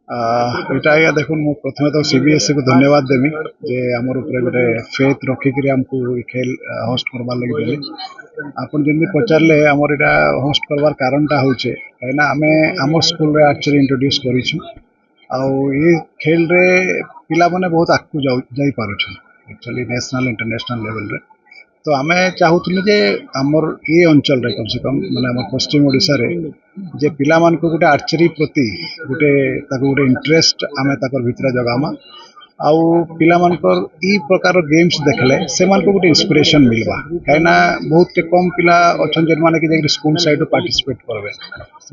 এটা ଆଜ୍ଞା ଦେଖୁନ୍ ମୁଁ ପ୍ରଥମେ ତ CBSE को धन्यवाद देमी जे हमर ऊपर गोटे फेथ रखिक हमको खेल होस्ट करवार लगे देले। आपन जल्दी पचारे आमर इटा होस्ट करवार कारणटा होचे कहीं आमे आम स्कूल रे आर्चरी इंट्रोड्यूस करिछु आउ ये खेल रे पिला माने बहुत आगु जाई पारुछन एक्चुअली नेशनल इंटरनेशनल लेवल रे। तो आमे चाहूथुलु जे आमर ये अंचल रे कम से कम माने आमर पश्चिम ओडिसा रे जे पिला मान को गोटे आर्चरी प्रति गोटे ताको गोटे इंटरेस्ट आमे ताकर भितरे जगामा आउ पिला मानकर ई प्रकार गेम्स देखले से मान को गोटे इंस्पिरेशन मिलवा कहीं बहुत कम पिला अच्छा जे माने कि स्कूल साइड पार्टिसिपेट करबे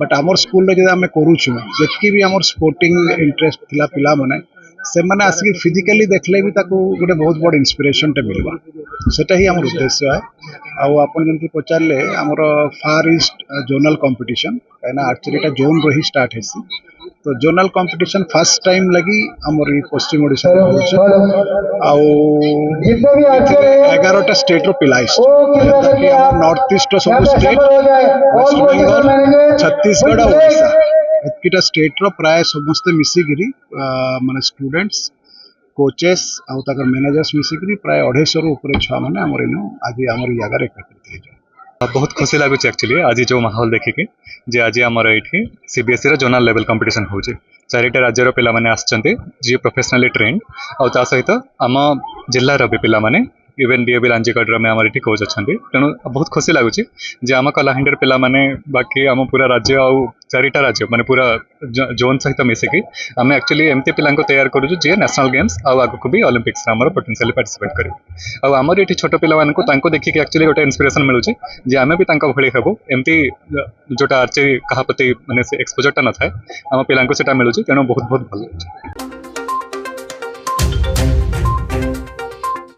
बट आमर स्कूल रे जे आमे करूछु जेतकी भी आमर स्पोर्टिंग इंटरेस्ट थिला पिला माने से माने आसिक फिजिकली देखले भी ताको गोटे बहुत बड़ इंस्पिरेशन टे मिलवा सेटा ही आमर उद्देश्य है। आउ आपन जंती पचारले आमर फार ईस्ट जोनल कंपटीशन कहीं आर्चरी टा जोन रो ही स्टार्ट हेसी तो जोनल कंपटीशन फर्स्ट टाइम लगी आमर ई पश्चिम ओडिसा रे होछ आउ 11टा स्टेट रो पिला जेता कि आमर नॉर्थ ईस्ट रो सब स्टेट वेस्ट बंगाल छत्तीसगढ़ और ओडिशा एतकीटा स्टेट रो प्राय समस्त मिसिगिरी माने स्टूडेंट्स कोचेस आउ ताकर मैनेजर्स मिसिकरी प्राय 250 रो ऊपर छुआ माने हमर इनो आज हमर जगह रे एकत्रित हे। बहुत खुशी लगुच एक्चुअली आज जो माहौल देखिके जे आज आमर ये CBSE रो जोनल लेवल कंपटीशन होचे 4टा राज्यर पिला माने आछंती जे प्रोफेशनली ट्रेन्ड आ ता सहित आम जिल्ला रो भी पिला माने इवेन DAV लांजीगढ़ में आमर ये कोच अच्छा तेणु बहुत खुशी लगुच जे आम कलाहांडी पिला माने बाकी आम पूरा राज्य आउ 4टा राज्य माने पूरा जोन सहित मिसिकी आम एक्चुअली एमती पिला तैयार करूँ जे नेशनल गेम्स आउ आगक भी ओलंपिक्स आम पोटेंशियली पार्टिसिपेट करेंगे आमर ये छोट पिला देखिए एक्चुअली गोटे इंस्पिरेशन मिलूँ जे आम भी भली हेबू एमती जोटा आर्चरी क्या प्रति माने एक्सपोजरटा न थाए आम पिला मिलूँ तेणु बहुत बहुत भल।